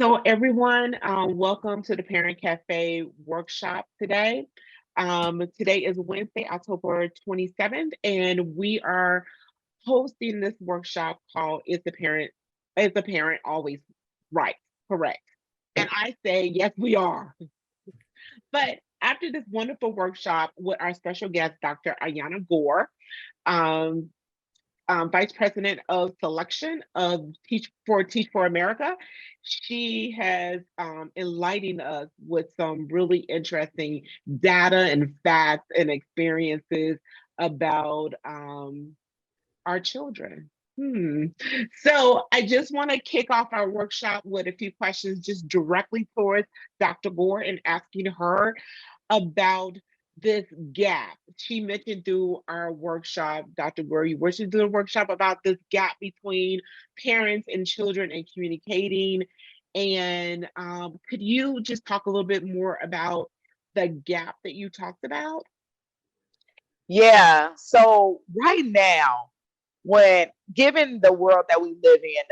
So everyone, welcome to the Parent Cafe workshop today. Today is Wednesday, October 27th, and we are hosting this workshop called Is the Parent Always Right? Correct. And I say, yes, we are. But after this wonderful workshop with our special guest, Dr. Ayana Gore, um, Vice President of Selection of Teach for America. She has enlightened us with some really interesting data and facts and experiences about our children. So I just want to kick off our workshop with a few questions just directly towards Dr. Gore and asking her about this gap. She mentioned through our workshop, Dr. Gore, you were to do a workshop about this gap between parents and children and communicating. And could you just talk a little bit more about the gap that you talked about? Yeah. So right now, when given the world that we live in,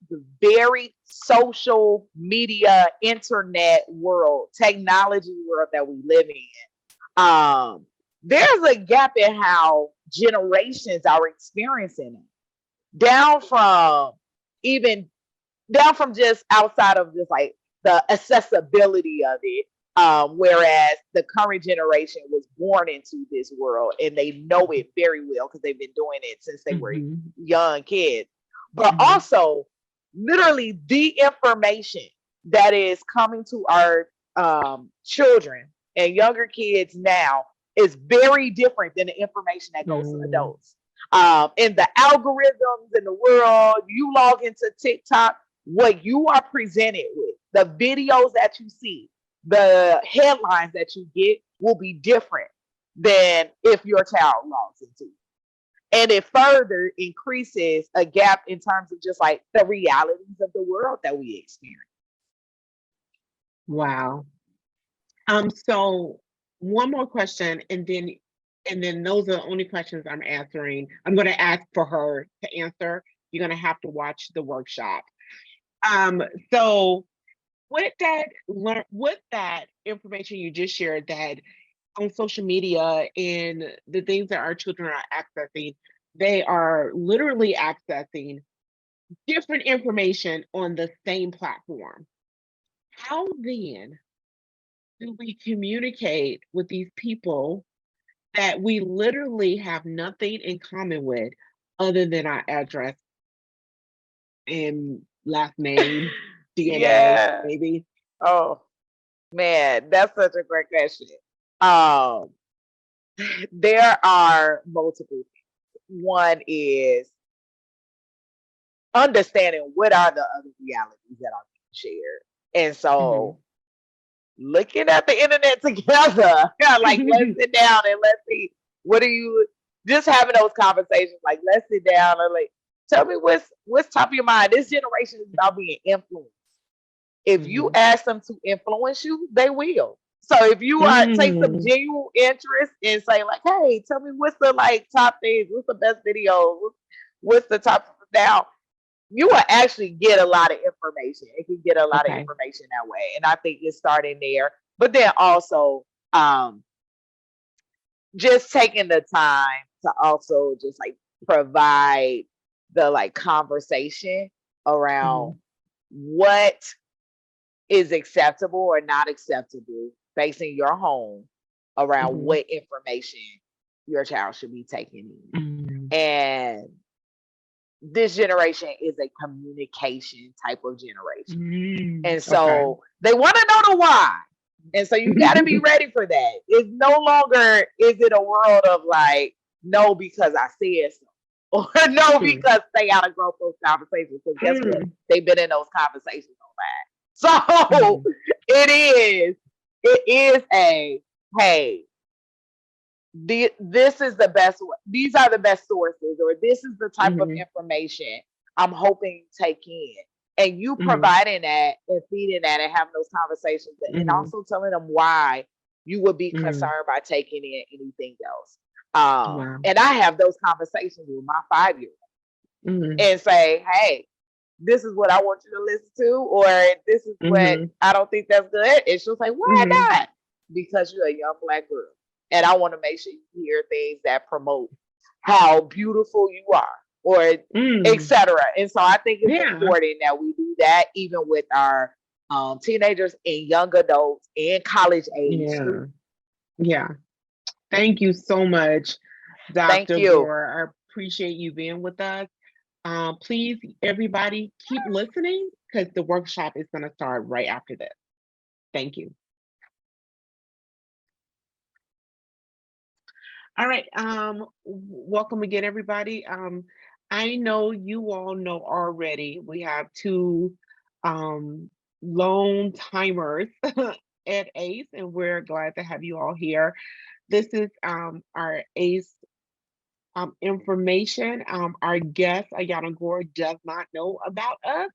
the very social media, internet world, technology world that we live in, there's a gap in how generations are experiencing it. Down from even down from just outside of just like the accessibility of it. Whereas the current generation was born into this world and they know it very well because they've been doing it since they were Mm-hmm. young kids. But Mm-hmm. also, literally, the information that is coming to our children and younger kids now is very different than the information that goes to Mm-hmm. adults. In the algorithms in the world, you log into TikTok, what you are presented with, the videos that you see, the headlines that you get will be different than if your child logs into it. And it further increases a gap in terms of just like the realities of the world that we experience. Wow. So one more question, and then those are the only questions I'm answering. I'm going to ask for her to answer. You're going to have to watch the workshop. Um, so with that information you just shared, that on social media and the things that our children are accessing, they are literally accessing different information on the same platform. How then do we communicate with these people that we literally have nothing in common with other than our address and last name, DNA, Yeah. maybe? Oh man, that's such a great question. Um, there are multiple things. One is understanding what are the other realities that are being shared. And Mhm. so looking at the internet together, like let's sit down and let's see what are you just having those conversations, like let's sit down and like tell me what's top of your mind. This generation is about being influenced. If you Mhm. ask them to influence you, they will. So if you are take some Mm. genuine interest and say like, hey, tell me what's the like top things, what's the best video, what's the top now, you will actually get a lot of information. It can get a lot of Okay. information that way. And I think it's starting there. But then also um just taking the time to also just like provide the like conversation around Mhm. what is acceptable or not acceptable facing your home around Mhm. what information your child should be taking in. Mhm. And this generation is a communication type of generation. And Okay. so they want to know the why. And so you got to be ready for that. It's no longer is it a world of like, no, because I said so. Or no, Hmm. because they got to grow those conversations. Because guess what? Mm. They've been in those conversations online. So Mhm. it is a, hey, this is the best, these are the best sources, or this is the type of Mhm. information I'm hoping to take in. And you Mhm. providing that and feeding that and having those conversations and Mhm. also telling them why you would be Mhm. concerned by taking in anything else. Wow. And I have those conversations with my 5 year old Mhm. and say, hey, this is what I want you to listen to, or this is what Mm-hmm. I don't think that's good. And she was like, why Mm-hmm. not? Because you're a young Black girl. And I want to make sure you hear things that promote how beautiful you are, or Mm. etc. And so I think it's Yeah. important that we do that even with our teenagers and young adults and college age too. Yeah. Yeah. Thank you so much, Thank Dr. you. Gore. I appreciate you being with us. Please, everybody, keep listening because the workshop is going to start right after this. Thank you. All right. Welcome again, everybody. I know you all know already. We have two um, lone timers at ACE, and we're glad to have you all here. This is our ACE information. Our guest, Ayana Gore, does not know about us.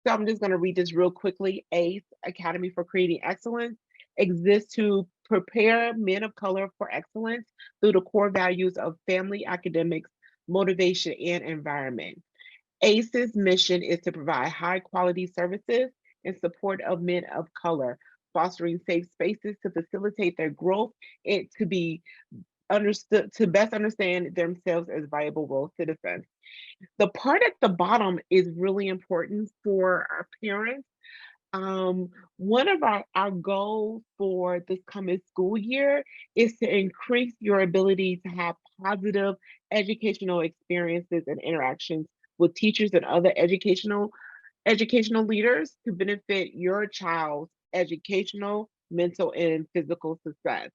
So I'm just going to read this real quickly. ACE, Academy for Creating Excellence, exists to prepare men of color for excellence through the core values of family, academics, motivation, and environment. ACE's mission is to provide high quality services in support of men of color, fostering safe spaces to facilitate their growth and to be understood, to best understand themselves as viable role citizens. The part at the bottom is really important for our parents. One of our goals for this coming school year is to increase your ability to have positive educational experiences and interactions with teachers and other educational leaders to benefit your child's educational, mental, and physical success.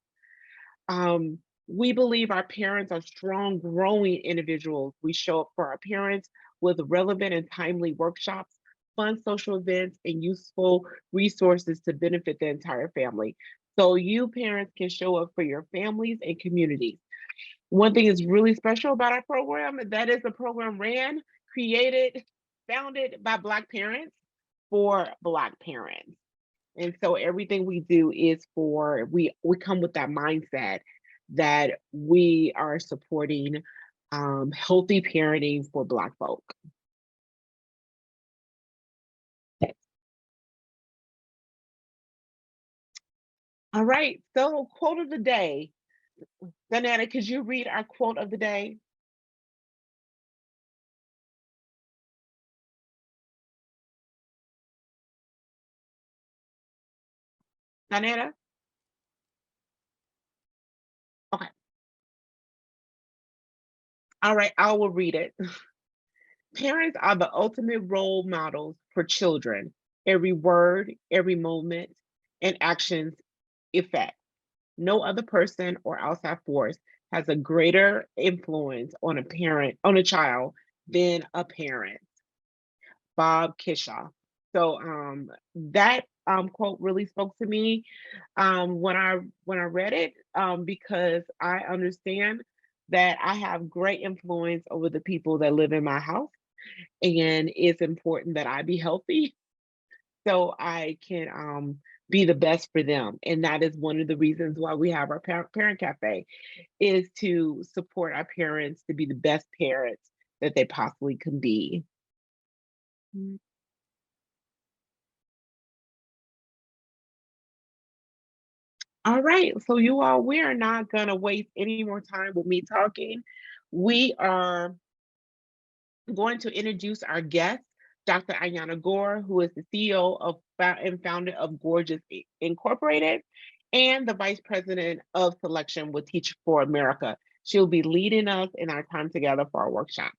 Um, we believe our parents are strong, growing individuals. We show up for our parents with relevant and timely workshops, fun social events, and useful resources to benefit the entire family. So you parents can show up for your families and communities. One thing is really special about our program, that is the program created, founded by Black parents for Black parents. And so everything we do is for we come with that mindset that we are supporting healthy parenting for Black folk. All right, so quote of the day. Banana, could you read our quote of the day? Banana? Okay. All right, I will read it. Parents are the ultimate role models for children. Every word, every moment, and actions effect. No other person or outside force has a greater influence on a child than a parent. Bob Kishaw. So that quote really spoke to me when I read it, because I understand that I have great influence over the people that live in my house, and it's important that I be healthy so I can be the best for them. And that is one of the reasons why we have our parent cafe, is to support our parents to be the best parents that they possibly can be. Mm. All right, so you all, we are not gonna waste any more time with me talking. We are going to introduce our guest, Dr. Ayana Gore, who is the CEO and founder of Gorgeous Incorporated and the Vice President of Selection with Teach for America. She'll be leading us in our time together for our workshop.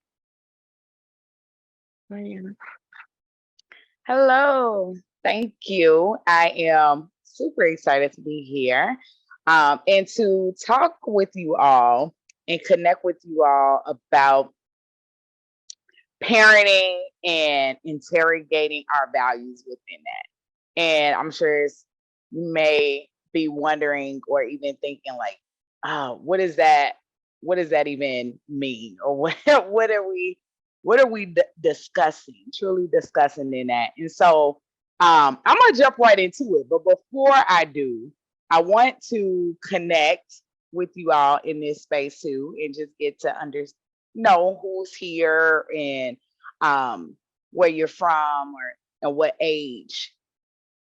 Ayana. Hello. Thank you. I am super excited to be here and to talk with you all and connect with you all about parenting and interrogating our values within that. And I'm sure you may be wondering or even thinking like, oh, what is that? What does that even mean? Or what are we discussing, truly discussing in that? And so I'm gonna jump right into it. But before I do, I want to connect with you all in this space too and just get to know who's here and where you're from, or and what age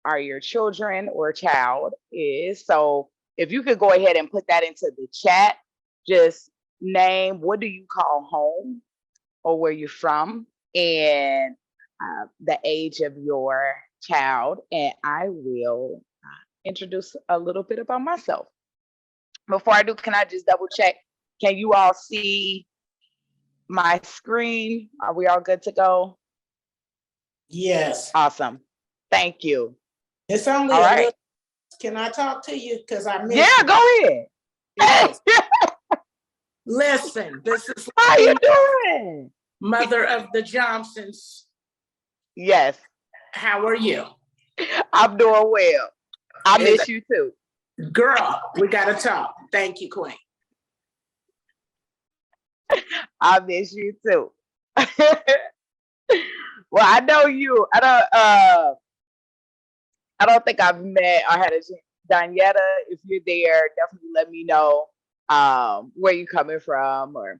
are your children or child is. So if you could go ahead and put that into the chat, just name, what do you call home, or where you're from, and the age of your child, and I will introduce a little bit about myself. Before I do, can I just double check? Can you all see my screen? Are we all good to go? Yes. Awesome. Thank you. It's only all a right. little. Can I talk to you? Because I missed Yeah, you. go ahead. Yes. Listen, this is how you doing? Mother of the Johnsons. Yes. How are you? I'm doing well. I miss you too. Girl, we got to talk. Thank you, Queen. I miss you too. Well, I know you. I don't think I've met or had a Danyetta. If you're there, definitely let me know where you coming from, or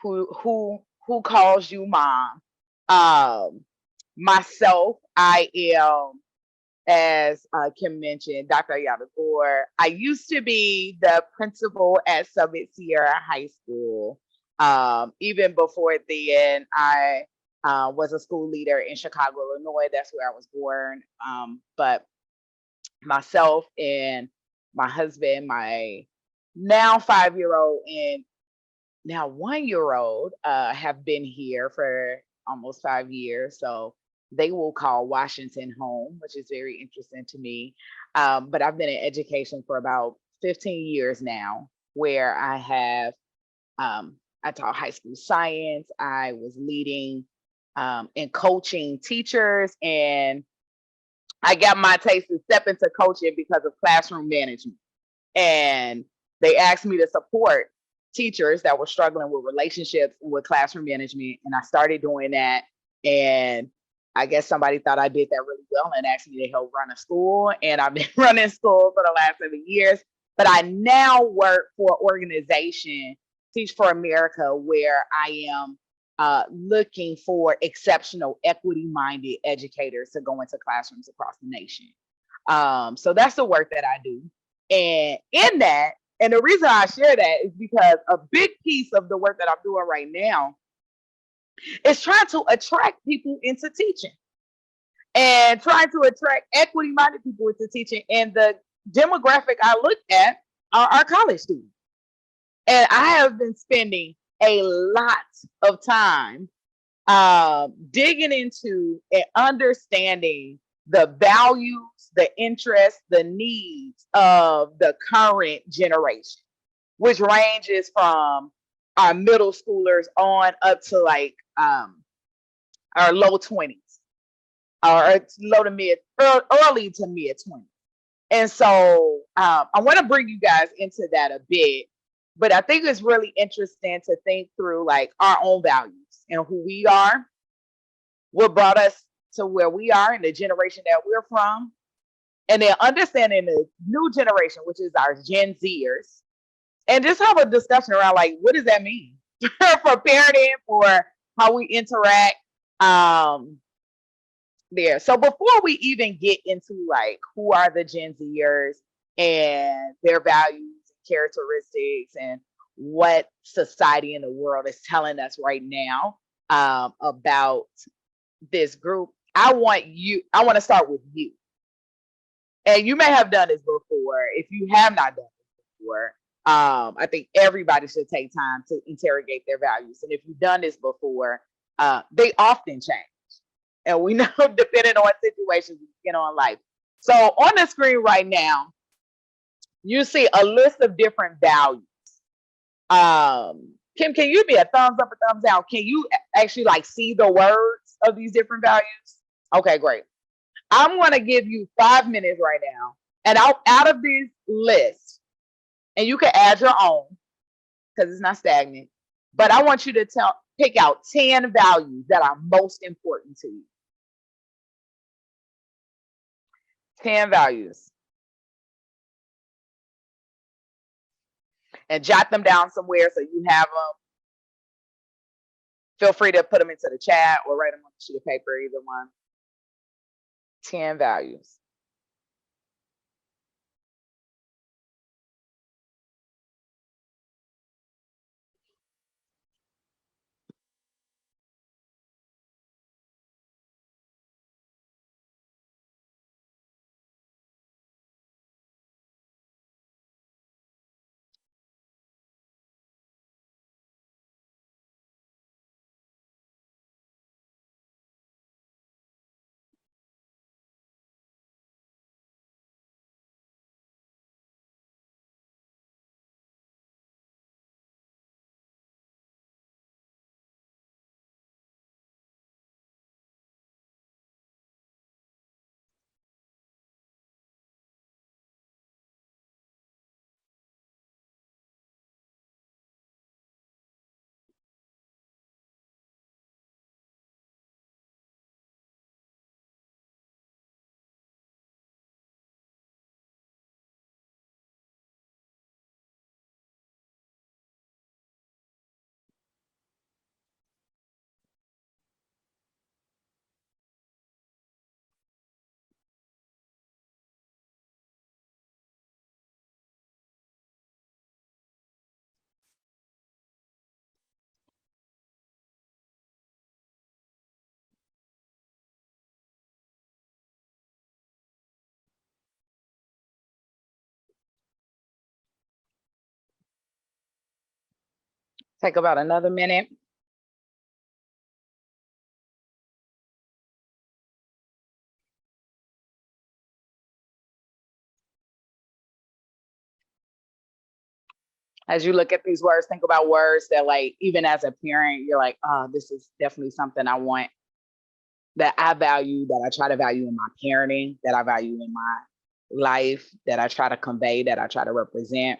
who calls you mom. Myself, I am, as Kim mentioned, Dr. Ayana Gore. I used to be the principal at Summit Sierra High School. Even before then, I was a school leader in Chicago, Illinois. That's where I was born. But myself and my husband, my now 5-year-old and now 1-year-old, have been here for almost 5 years. So they will call Washington home, which is very interesting to me. But I've been in education for about 15 years now, where I have, I taught high school science. I was leading and coaching teachers, and I got my taste to step into coaching because of classroom management. And they asked me to support teachers that were struggling with relationships and with classroom management. And I started doing that. And I guess somebody thought I did that really well and asked me to help run a school. And I've been running school for the last 7 years. But I now work for an organization, Teach for America, where I am looking for exceptional, equity-minded educators to go into classrooms across the nation. So that's the work that I do. And in that, and the reason I share that is because a big piece of the work that I'm doing right now is trying to attract people into teaching and trying to attract equity-minded people into teaching. And the demographic I look at are our college students. And I have been spending a lot of time digging into and understanding the values, the interests, the needs of the current generation, which ranges from our middle schoolers on up to like our low 20s, or low to mid, early to mid 20s. And so I want to bring you guys into that a bit, but I think it's really interesting to think through like our own values and who we are, what brought us to where we are and the generation that we're from, and then understanding the new generation, which is our Gen Zers, and just have a discussion around like, what does that mean for parenting, for how we interact there. So before we even get into like who are the Gen Zers and their values and characteristics and what society and the world is telling us right now about this group, I want to start with you. And you may have done this before. If you have not done this before, I think everybody should take time to interrogate their values. And if you've done this before, they often change. And we know, depending on situations you get on life. So on the screen right now, you see a list of different values. Kim, can you be a thumbs up or thumbs down? Can you actually like see the words of these different values? Okay, great. I'm going to give you 5 minutes right now. And out of these lists, and you can add your own because it's not stagnant, but I want you to pick out 10 values that are most important to you. 10 values. And jot them down somewhere so you have them. Feel free to put them into the chat or write them on a sheet of paper, either one. 10 values. Take about another minute. As you look at these words, think about words that, like, even as a parent, you're like, oh, this is definitely something I want, that I value, that I try to value in my parenting, that I value in my life, that I try to convey, that I try to represent.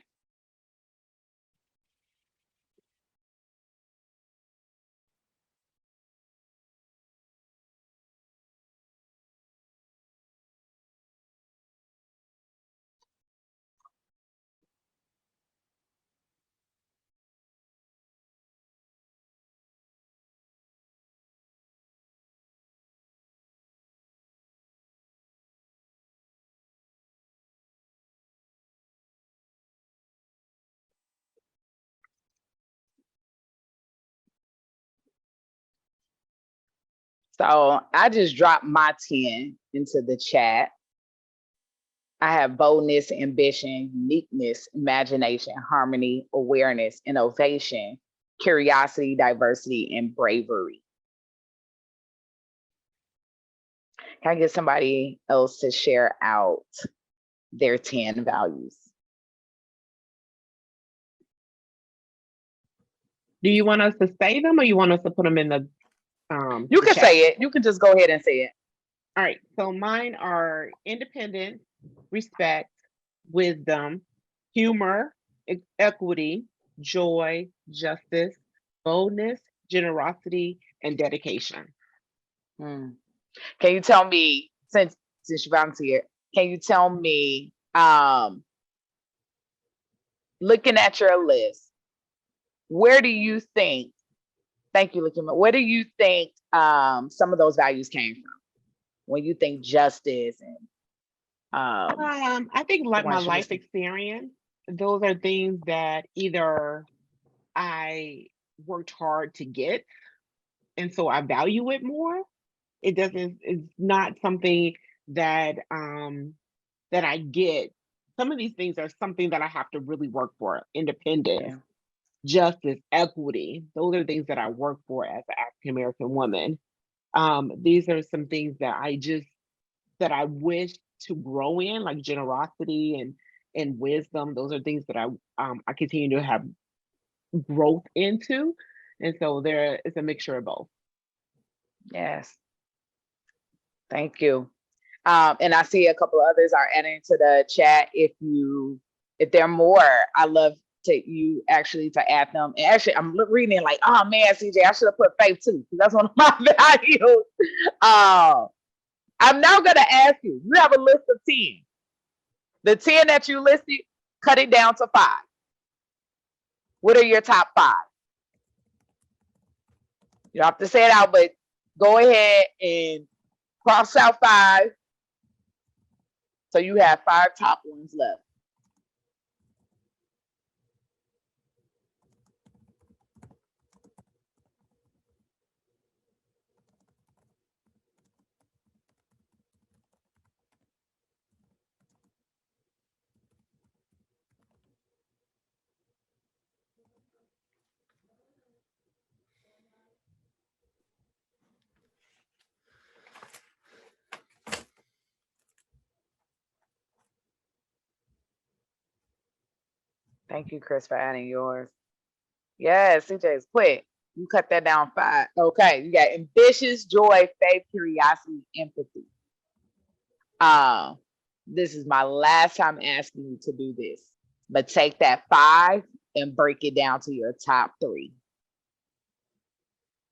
So I just dropped my 10 into the chat. I have boldness, ambition, uniqueness, imagination, harmony, awareness, innovation, curiosity, diversity, and bravery. Can I get somebody else to share out their 10 values? Do you want us to say them or you want us to put them in the You can chat? say it. You can just go ahead and say it. All right. So mine are independence, respect, wisdom, humor, equity, joy, justice, boldness, generosity, and dedication. Can you tell me, since you volunteered, can you tell me, looking at your list, where do you think, thank you, Lakima, where do you think some of those values came from? When you think justice and I think, like, my life experience, those are things that either I worked hard to get, and so I value it more. It's not something that that I get. Some of these things are something that I have to really work for. Independence, justice, equity. Those are things that I work for as an African American woman. These are some things that I wish to grow in, like generosity and wisdom. Those are things that I continue to have growth into, and so there is a mixture of both. Yes, thank you. And I see a couple of others are adding to the chat. If there are more, I love you actually to add them. And actually, I'm reading like, oh man, CJ, I should have put faith too, because that's one of my values. I'm now going to ask you, you have a list of 10. The 10 that you listed, cut it down to 5. What are your top 5? You don't have to say it out, but go ahead and cross out 5. So you have 5 top ones left. Thank you, Chris, for adding yours. Yes, CJ is quick. You cut that down 5. Okay, you got ambitious, joy, faith, curiosity, empathy. This is my last time asking you to do this, but take that 5 and break it down to your top 3.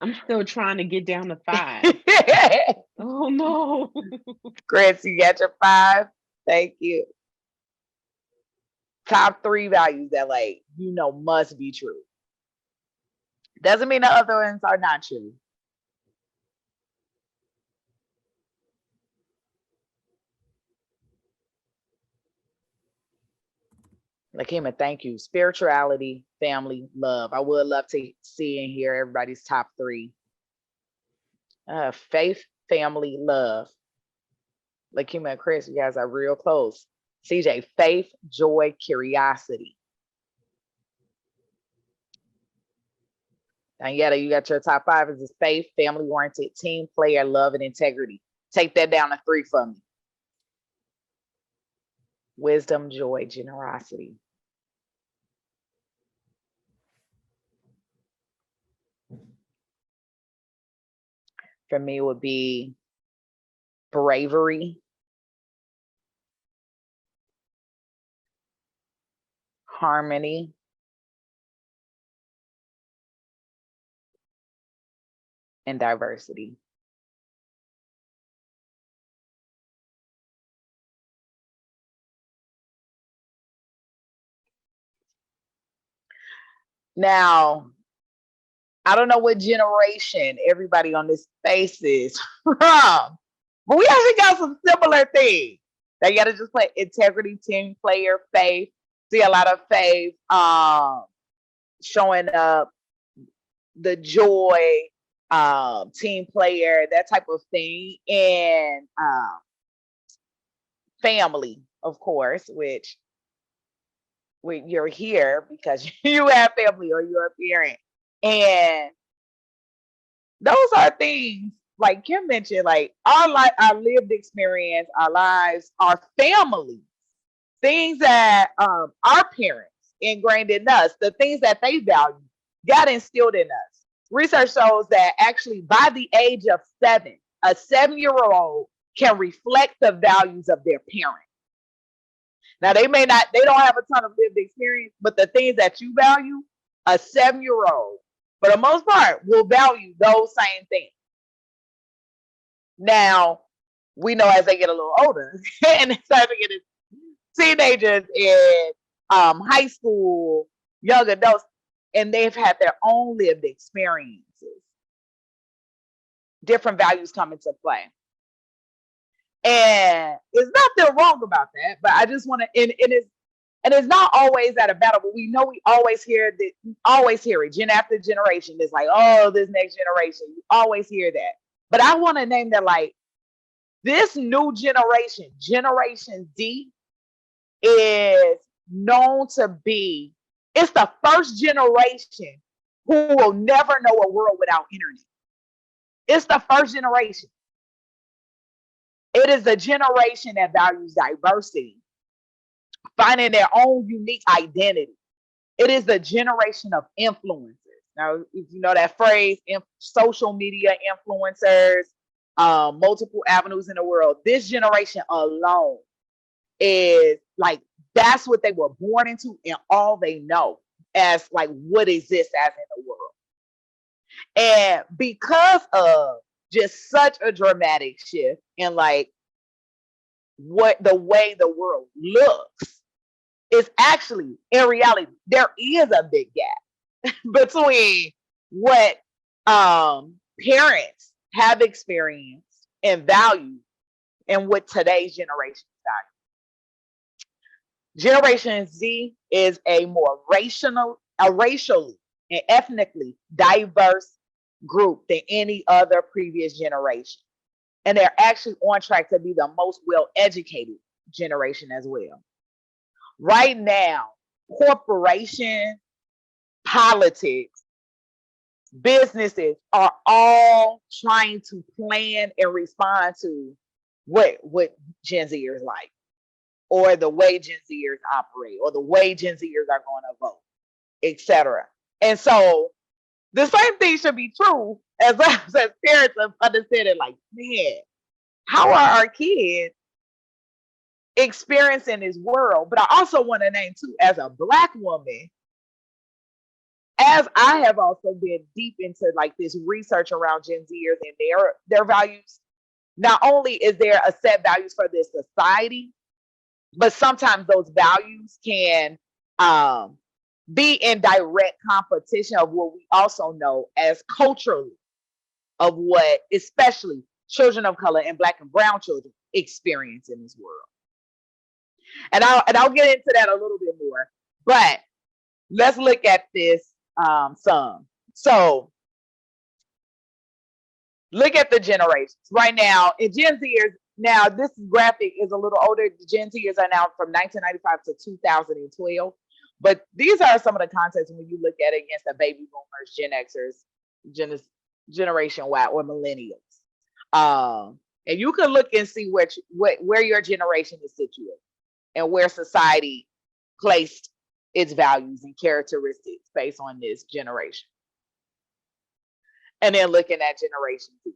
I'm still trying to get down to 5. Oh no. Chris, you got your 5? Thank you. Top 3 values that must be true. Doesn't mean the other ones are not true. Lakima, thank you. Spirituality, family, love. I would love to see and hear everybody's top 3. Faith, family, love. Lakima and Chris, you guys are real close. CJ, faith, joy, curiosity. Daniela, you got your top 5 is faith, family oriented, team player, love, and integrity. Take that down to 3 for me. Wisdom, joy, generosity. For me, it would be bravery, harmony, and diversity. Now, I don't know what generation everybody on this space is from, but we actually got some similar things. They got to just play integrity, team player, faith. See a lot of faith showing up, the joy, team player, that type of thing, and family, of course, which when you're here because you have family or you're a parent. And those are things like Kim mentioned, like our lived experience, our lives, our family, things that our parents ingrained in us, the things that they value, got instilled in us. Research shows that actually by the age of 7, a 7-year-old can reflect the values of their parent. Now they don't have a ton of lived experience, but the things that you value, a 7-year-old, for the most part, will value those same things. Now, we know as they get a little older and they start to get teenagers in high school, young adults, and they've had their own lived experiences. Different values come into play. And there's nothing wrong about that, but I just want to, and it's not always at a battle, but we know we always hear it gen after generation. It's like, oh, this next generation, you always hear that. But I want to name that like this new generation, Generation Z, is known to be, it's the first generation who will never know a world without internet. It's the first generation. It is a generation that values diversity, finding their own unique identity. It is the generation of influencers. Now, if you know that phrase, social media influencers, multiple avenues in the world, this generation alone is like, that's what they were born into and all they know as like what exists as in the world. And because of just such a dramatic shift in like what the way the world looks, is actually in reality there is a big gap between what parents have experienced and value and what today's generation value. Generation Z is a more racially and ethnically diverse group than any other previous generation. And they're actually on track to be the most well-educated generation as well. Right now, corporations, politics, businesses are all trying to plan and respond to what Gen Zers like, or the way Gen Zers operate, or the way Gen Zers are going to vote, etc. And so the same thing should be true as us as parents of understanding, like, man, how are our kids experiencing this world? But I also want to name too, as a Black woman, as I have also been deep into like this research around Gen Zers and their values, not only is there a set values for this society, but sometimes those values can be in direct competition of what we also know as culturally of what especially children of color and Black and brown children experience in this world. And I'll get into that a little bit more, but let's look at this some. So look at the generations right now. In Gen Zers, now this graphic is a little older. The Gen Zers are now from 1995 to 2012. But these are some of the contexts when you look at it against the baby boomers, Gen Xers, Generation Y, or millennials. And you can look and see where your generation is situated and where society placed its values and characteristics based on this generation. And then looking at Generation Z,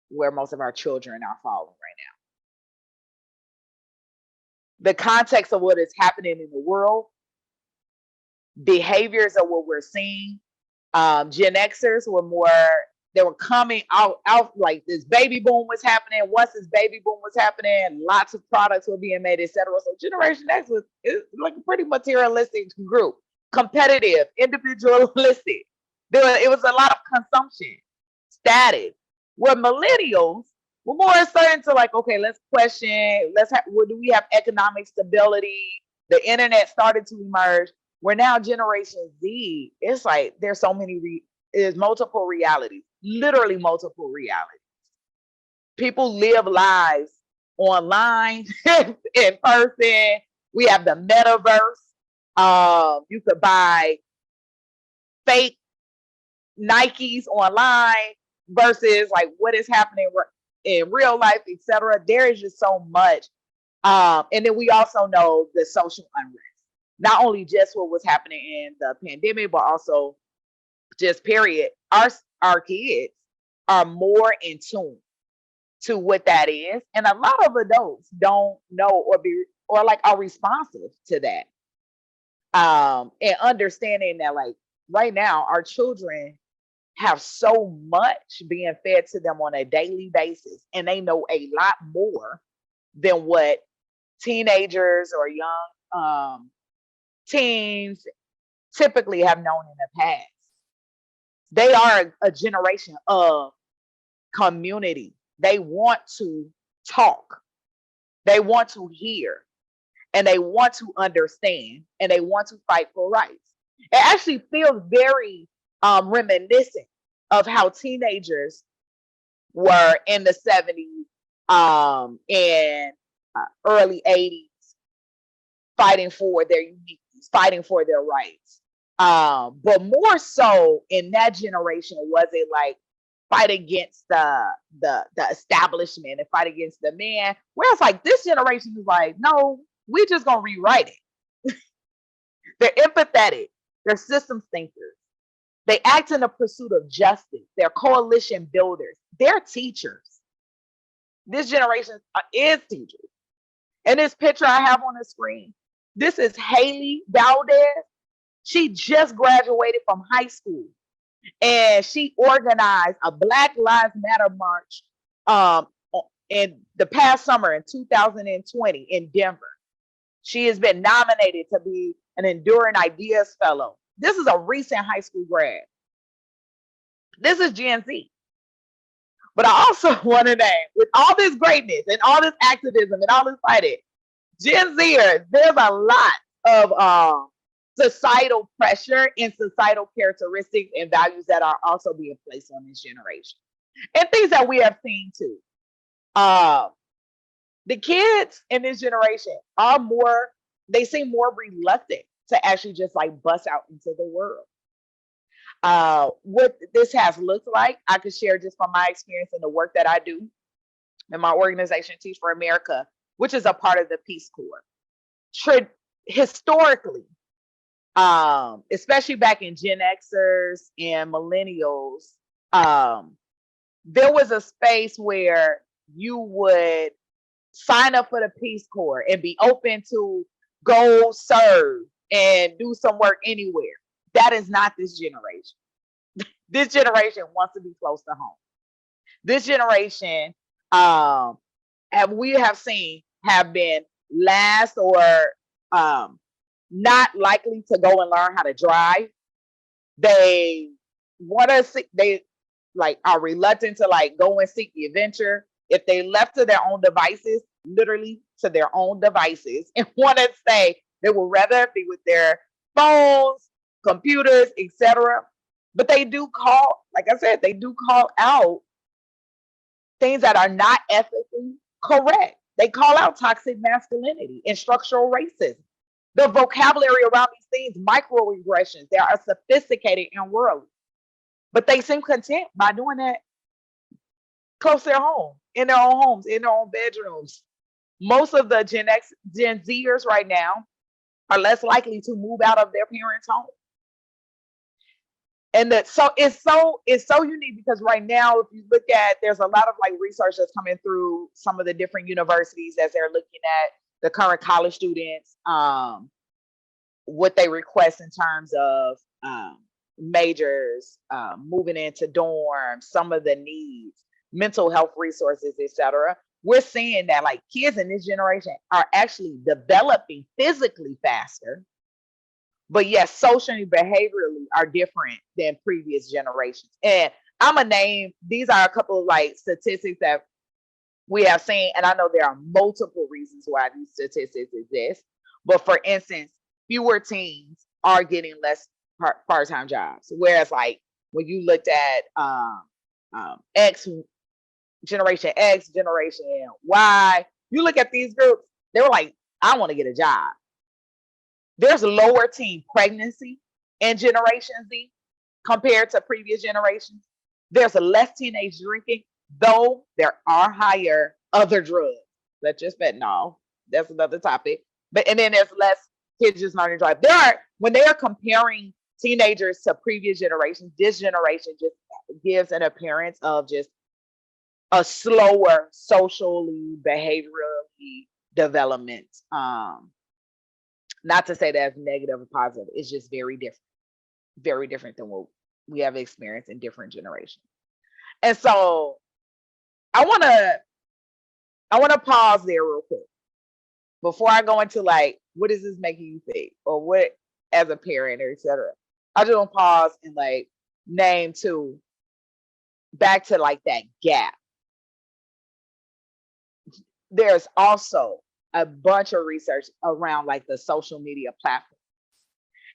where most of our children are falling right now. The context of what is happening in the world, behaviors of what we're seeing. Gen Xers were more, they were coming out like this baby boom was happening. Once this baby boom was happening, lots of products were being made, etc. So Generation X was like a pretty materialistic group, competitive, individualistic. It was a lot of consumption, status. Where millennials were more certain to like, okay, let's question, do we have economic stability? The internet started to emerge. Where now Generation Z, it's like there's so many, there's multiple realities, literally multiple realities. People live lives online, in person. We have the metaverse. You could buy fake Nikes online versus like what is happening in real life, etc. There is just so much. And then we also know the social unrest. Not only just what was happening in the pandemic, but also just period. Our kids are more in tune to what that is. And a lot of adults don't know or like are responsive to that. And understanding that like right now, our children have so much being fed to them on a daily basis, and they know a lot more than what teenagers or young teens typically have known in the past. They are a generation of community. They want to talk, they want to hear, and they want to understand, and they want to fight for rights. It actually feels very reminiscent of how teenagers were in the 70s and early 80s, fighting for their uniqueness, fighting for their rights. But more so in that generation, was it like fight against the establishment and fight against the man? Whereas like this generation is like, no, we just gonna rewrite it. They're empathetic, they're systems thinkers. They act in the pursuit of justice. They're coalition builders. They're teachers. This generation is teachers. And this picture I have on the screen, this is Haley Valdez. She just graduated from high school, and she organized a Black Lives Matter march in the past summer in 2020 in Denver. She has been nominated to be an Enduring Ideas Fellow. This is a recent high school grad. This is Gen Z. But I also want to name, with all this greatness and all this activism and all this fighting, Gen Zers, there's a lot of societal pressure and societal characteristics and values that are also being placed on this generation. And things that we have seen too. The kids in this generation are more, they seem more reluctant to actually just like bust out into the world. What this has looked like, I could share just from my experience and the work that I do in my organization, Teach for America, which is a part of the Peace Corps. Historically, especially back in Gen Xers and millennials, there was a space where you would sign up for the Peace Corps and be open to go serve and do some work anywhere. That is not this generation. This generation wants to be close to home. This generation, we have seen, have been last or not likely to go and learn how to drive. They want to see, they like are reluctant to like go and seek the adventure. If they left to their own devices, literally to their own devices, and want to stay, they would rather be with their phones, computers, etc. But they do call, like I said, they do call out things that are not ethically correct. They call out toxic masculinity and structural racism. The vocabulary around these things, microaggressions, they are sophisticated and worldly. But they seem content by doing that close to their home, in their own homes, in their own bedrooms. Most of the Gen Zers right now are less likely to move out of their parents' home. And that it's so unique because right now, if you look at, there's a lot of like research that's coming through some of the different universities as they're looking at the current college students, what they request in terms of majors, moving into dorms, some of the needs, mental health resources, etc. We're seeing that like kids in this generation are actually developing physically faster, but yes, socially, behaviorally are different than previous generations. And I'm gonna name, these are a couple of like statistics that we have seen, and I know there are multiple reasons why these statistics exist. But for instance, fewer teens are getting less part-time jobs. Whereas like when you looked at Generation X, Generation Y, you look at these groups, they were like, I want to get a job. There's lower teen pregnancy in Generation Z compared to previous generations. There's less teenage drinking, though there are higher other drugs, such as fentanyl. That's another topic. And then there's less kids just learning to drive. When they are comparing teenagers to previous generations, this generation just gives an appearance of just a slower socially, behaviorally development. Not to say that's negative or positive. It's just very different than what we have experienced in different generations. And so I want to pause there real quick before I go into like, what is this making you think, or what as a parent, or etc. I just want to pause and like name two, back to like that gap. There's also a bunch of research around like the social media platforms.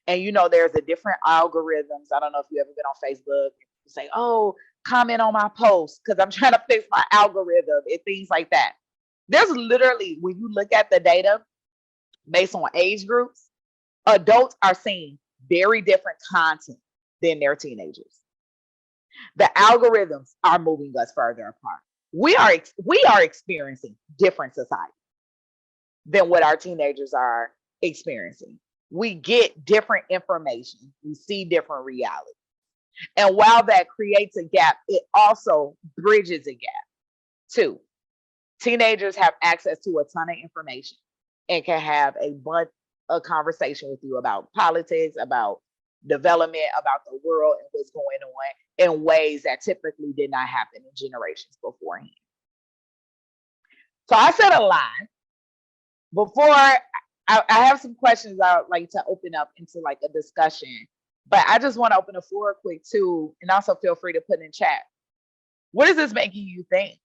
And you know, there's a different algorithms. I don't know if you ever been on Facebook and say, oh, comment on my post because I'm trying to fix my algorithm and things like that. There's literally, when you look at the data based on age groups, adults are seeing very different content than their teenagers. The algorithms are moving us further apart. We are experiencing different society than what our teenagers are experiencing. We get different information. We see different realities. And while that creates a gap, it also bridges a gap too. Teenagers have access to a ton of information and can have a bunch of conversation with you about politics, about development, about the world and what's going on in ways that typically did not happen in generations beforehand. So I said a lot. Before I have some questions I would like to open up into like a discussion But I just want to open the floor quick too, and also feel free to put in chat. What is this making you think?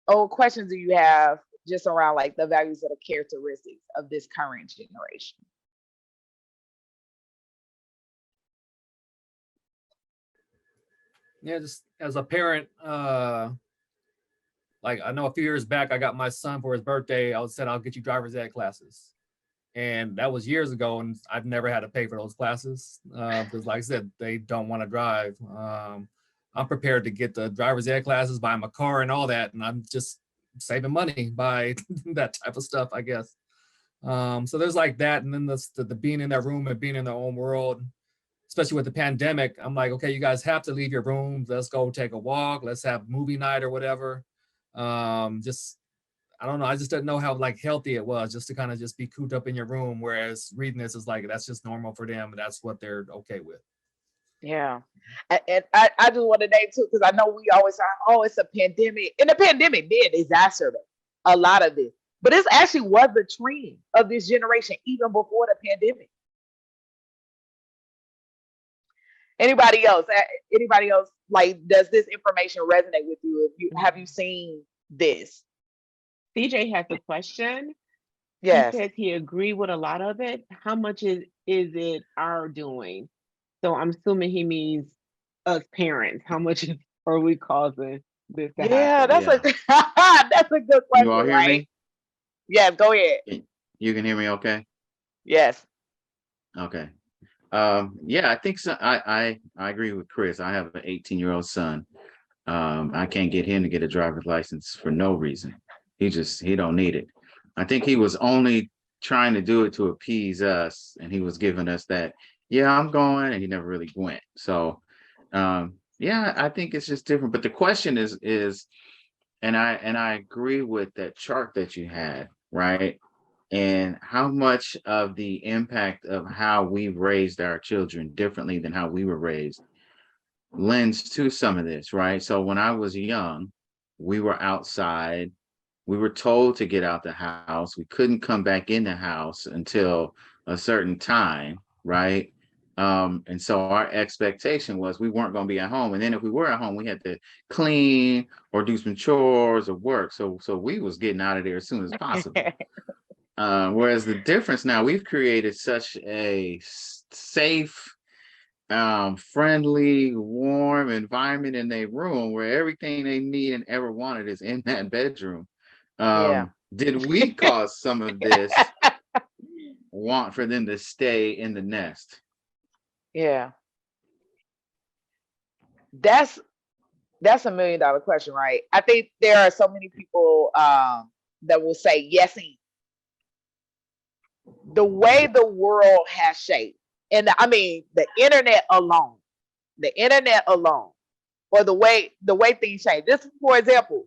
Oh, questions do you have just around like the values or the characteristics of this current generation? Yeah, just as a parent, like I know a few years back, I got my son for his birthday. I said, I'll get you driver's ed classes. And that was years ago, and I've never had to pay for those classes because, like I said, they don't want to drive. I'm prepared to get the driver's ed classes, buy him a car and all that, and I'm just saving money by that type of stuff, I guess. So there's like that, and then the being in that room and being in their own world, especially with the pandemic. I'm like, okay, you guys have to leave your rooms. Let's go take a walk. Let's have movie night or whatever. Just I don't know. I just didn't know how like healthy it was just to kind of just be cooped up in your room. Whereas reading this is like, that's just normal for them. And that's what they're okay with. Yeah. And I just want to name too, because I know we always say, oh, it's a pandemic. And the pandemic did exacerbate a lot of this. But this actually was the trend of this generation, even before the pandemic. Anybody else? Anybody else? Like, does this information resonate with you? Have you seen this? CJ has a question. Yes. He says he agreed with a lot of it. How much is it our doing? So I'm assuming he means us parents. How much are we causing this to happen? That's that's a good question. You all hear right? me? Yes, go ahead. You can hear me okay? Yes. Okay. Yeah, I think so. I agree with Chris. I have an 18-year-old son. I can't get him to get a driver's license for no reason. He don't need it. I think he was only trying to do it to appease us, and he was giving us that, yeah, I'm going, and he never really went. So yeah, I think it's just different. But the question is, and I agree with that chart that you had, right? And how much of the impact of how we've raised our children differently than how we were raised lends to some of this, right? So when I was young, we were outside. We were told to get out the house. We couldn't come back in the house until a certain time, right? And so our expectation was we weren't going to be at home. And then if we were at home, we had to clean or do some chores or work. So we was getting out of there as soon as possible. Whereas the difference now, we've created such a safe, friendly, warm environment in their room where everything they need and ever wanted is in that bedroom. Did we cause some of this want for them to stay in the nest? Yeah. That's $1 million question, right? I think there are so many people that will say yes. The way the world has shaped, and I mean the internet alone, or the way things change. Just for example,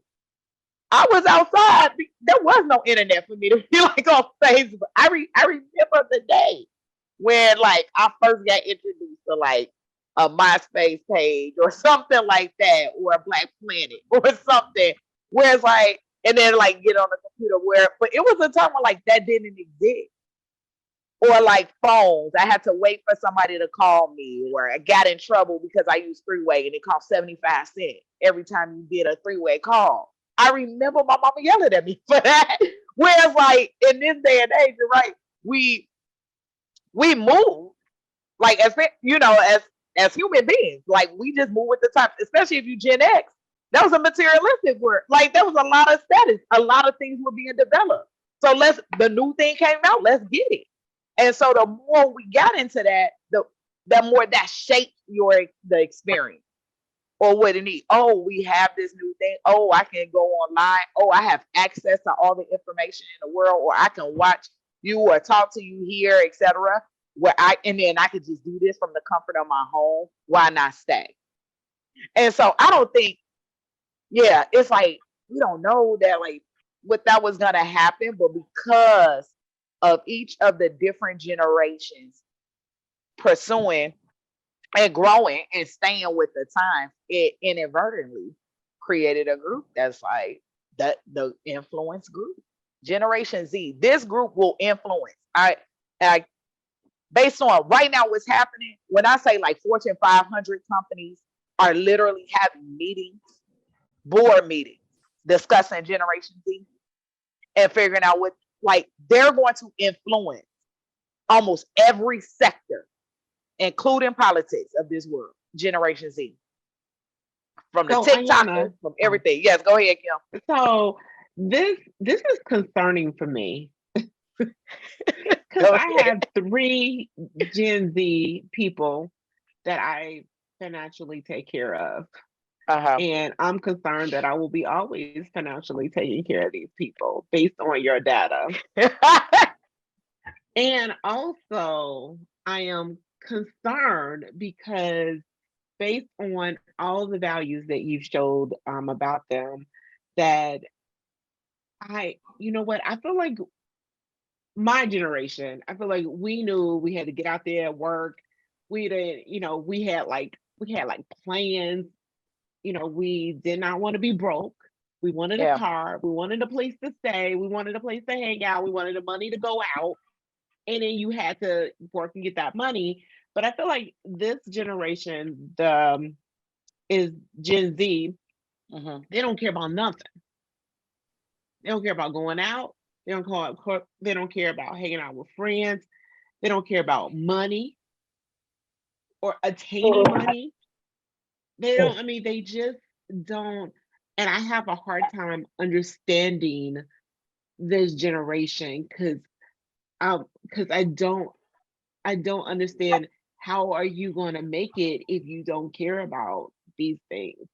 I was outside. There was no internet for me to be like on Facebook. I remember the day when like I first got introduced to like a MySpace page or something like that, or a Black Planet or something, where it's like, and then like get on the computer but it was a time where like that didn't exist. Or like phones, I had to wait for somebody to call me, or I got in trouble because I used three-way and it cost 75 cents every time you did a three-way call. I remember my mama yelling at me for that. Whereas like in this day and age, right, we move like as human beings, like we just move with the times, especially if you Gen X. That was a materialistic word. Like there was a lot of status, a lot of things were being developed. So the new thing came out, let's get it. And so the more we got into that, the more that shaped the experience or what it need. Oh, we have this new thing. Oh, I can go online. Oh, I have access to all the information in the world, or I can watch you or talk to you here, etc. And then I could just do this from the comfort of my home. Why not stay? And so I don't think, it's like we don't know that like what that was gonna happen, but because of each of the different generations pursuing and growing and staying with the times, it inadvertently created a group that's like the influence group. Generation Z. This group will influence. I based on right now what's happening, when I say like Fortune 500 companies are literally having meetings, board meetings, discussing Generation Z and figuring out what, like, they're going to influence almost every sector, including politics of this world, Generation Z. From the So, TikTok, Ayana, from everything. Yes, go ahead, Kim. so this is concerning for me because Go I ahead. have 3 Gen Z people that I financially take care of. And I'm concerned that I will be always financially taking care of these people based on your data. And also, I am concerned because based on all the values that you've showed about them, that you know what, I feel like my generation, I feel like we knew we had to get out there, work. We did, we had like plans. We did not want to be broke. We wanted a car. We wanted a place to stay. We wanted a place to hang out. We wanted the money to go out. And then you had to work and get that money. But I feel like this generation is Gen Z. They don't care about nothing. They don't care about going out. They don't care about hanging out with friends. They don't care about money or attaining money. They don't, they just don't. And I have a hard time understanding this generation because I don't understand how are you going to make it if you don't care about these things.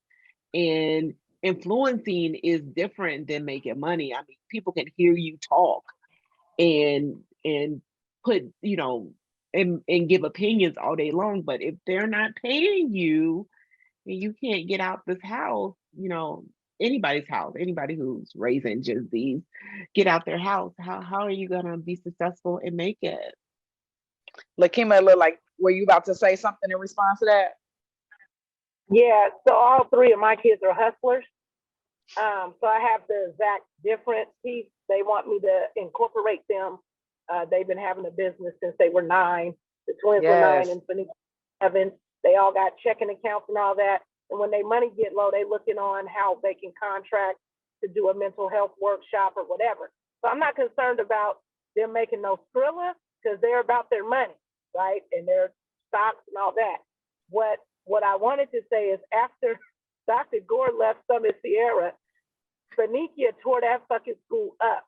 And influencing is different than making money. People can hear you talk and put, and give opinions all day long, but if they're not paying you and you can't get out this house, anybody's house, anybody who's raising Gen Zs, get out their house, how are you gonna be successful and make it? Lakima, look like, were you about to say something in response to that? Yeah, so all 3 of my kids are hustlers. So I have the exact different piece. They want me to incorporate them. They've been having a business since they were 9. The twins were 9 and Phoenix 7. They all got checking accounts and all that. And when their money get low, they looking on how they can contract to do a mental health workshop or whatever. So I'm not concerned about them making no Skrilla because they're about their money, right? And their stocks and all that. What I wanted to say is after Dr. Gore left Summit Sierra, Phoenicia tore that fucking school up.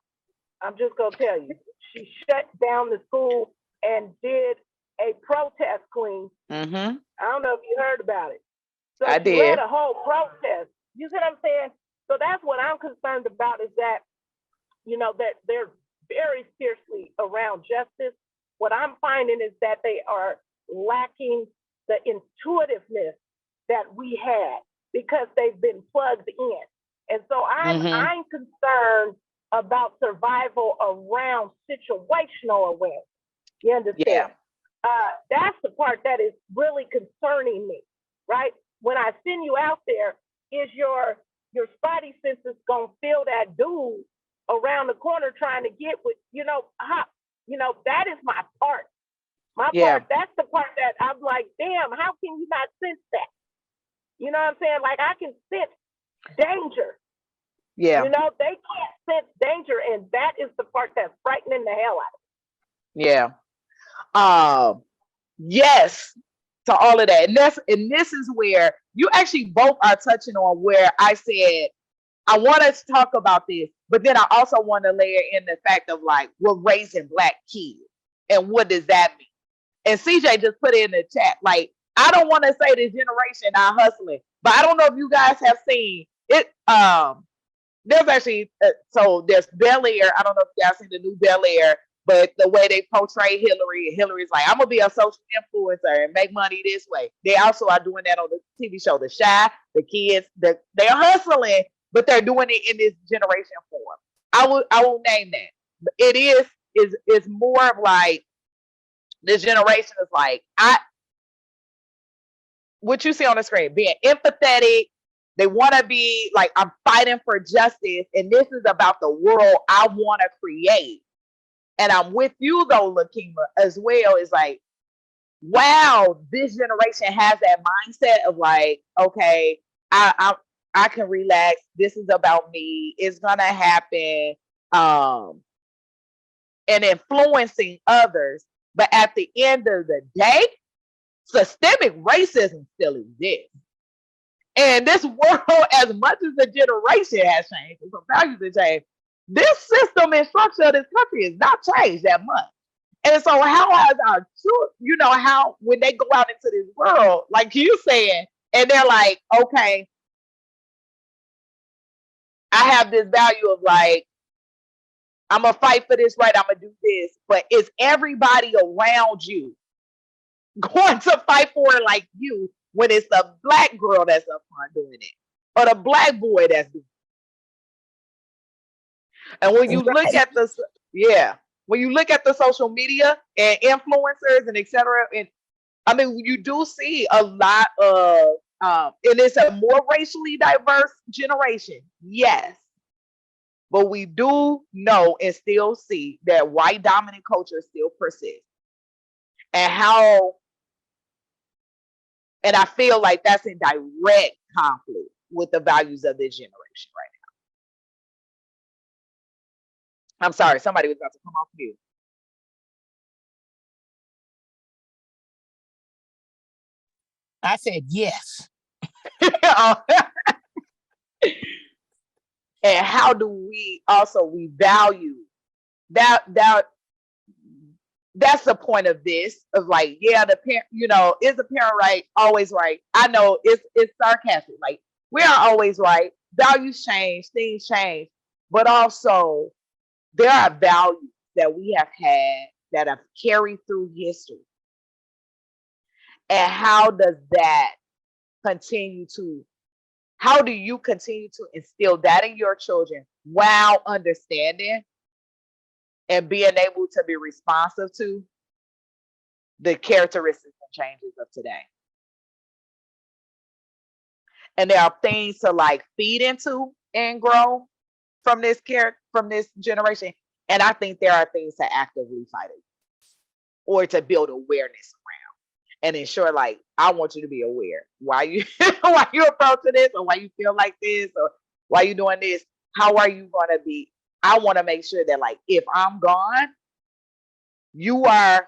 I'm just gonna tell you. She shut down the school and did a protest, Queen. I don't know if you heard about it. So I she did. led a whole protest. You see what I'm saying? So that's what I'm concerned about is that, that they're very fiercely around justice. What I'm finding is that they are lacking the intuitiveness that we had because they've been plugged in. And so I'm concerned about survival around situational awareness. You understand? Yeah. That's the part that is really concerning me, right? When I send you out there, is your spidey senses gonna feel that dude around the corner trying to get with, that is my part. My part, that's the part that I'm like, damn, how can you not sense that? You know what I'm saying? Like I can sense danger. Yeah. They can't sense danger, and that is the part that's frightening the hell out of me. Yeah. Yes to all of that. And this is where you actually both are touching on where I said I want us to talk about this, but then I also want to layer in the fact of like we're raising Black kids. And what does that mean? And CJ just put it in the chat. Like, I don't want to say this generation not hustling, but I don't know if you guys have seen it. There's actually, so there's Bel Air. I don't know if you guys seen the new Bel Air, but the way they portray Hillary's like, I'm going to be a social influencer and make money this way. They also are doing that on the TV show, The Chi. The kids, they're hustling, but they're doing it in this generation form. I will name that. It is more of like, this generation is like, what you see on the screen, being empathetic. They want to be like, I'm fighting for justice. And this is about the world I want to create. And I'm with you though, Lakima, as well. Is like, wow, this generation has that mindset of like, okay, I can relax. This is about me. It's gonna happen. And influencing others. But at the end of the day, systemic racism still exists. And this world, as much as the generation has changed, and some values have changed, this system and structure of this country has not changed that much. And so how has our children, how when they go out into this world, like you saying, and they're like, okay, I have this value of like, I'm gonna fight for this right, I'm gonna do this, but is everybody around you going to fight for it like you when it's the Black girl that's up front doing it, or the Black boy that's doing it? And when you look at when you look at the social media and influencers and etc., and I mean, you do see a lot of, and it's a more racially diverse generation, yes. But we do know and still see that white dominant culture still persists. And I feel like that's in direct conflict with the values of this generation right now. I'm sorry, somebody was about to come off mute. I said yes. And how do we value that that's the point of this, of like, yeah, the parent, is the parent right, always right? I know it's sarcastic, like we are always right, values change, things change, but also there are values that we have had that have carried through history. And how do you continue to instill that in your children while understanding and being able to be responsive to the characteristics and changes of today? And there are things to like feed into and grow from this generation. And I think there are things to actively fight against or to build awareness around and ensure, like, I want you to be aware why you approaching this, or why you feel like this, or why you doing this. How are you going to be? I want to make sure that, like, if I'm gone, you are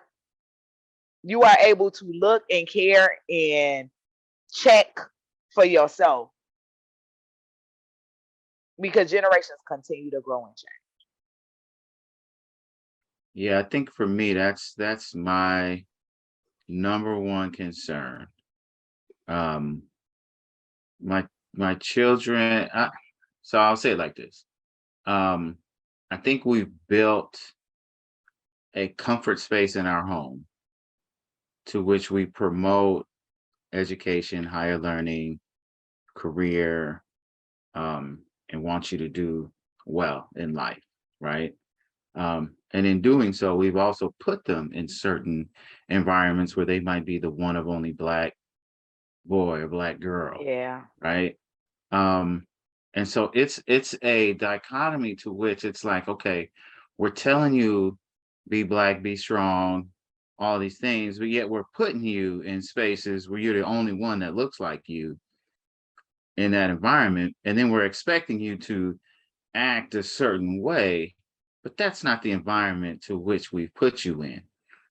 able to look and care and check for yourself, because generations continue to grow and change. Yeah, I think for me, that's my number one concern. My children, so I'll say it like this. I think we've built a comfort space in our home to which we promote education, higher learning, career, and want you to do well in life, right? And in doing so, we've also put them in certain environments where they might be the one of only Black boy or Black girl. Yeah. Right. And so it's a dichotomy to which it's like, okay, we're telling you be Black, be strong, all these things, but yet we're putting you in spaces where you're the only one that looks like you in that environment. And then we're expecting you to act a certain way, but that's not the environment to which we've put you in,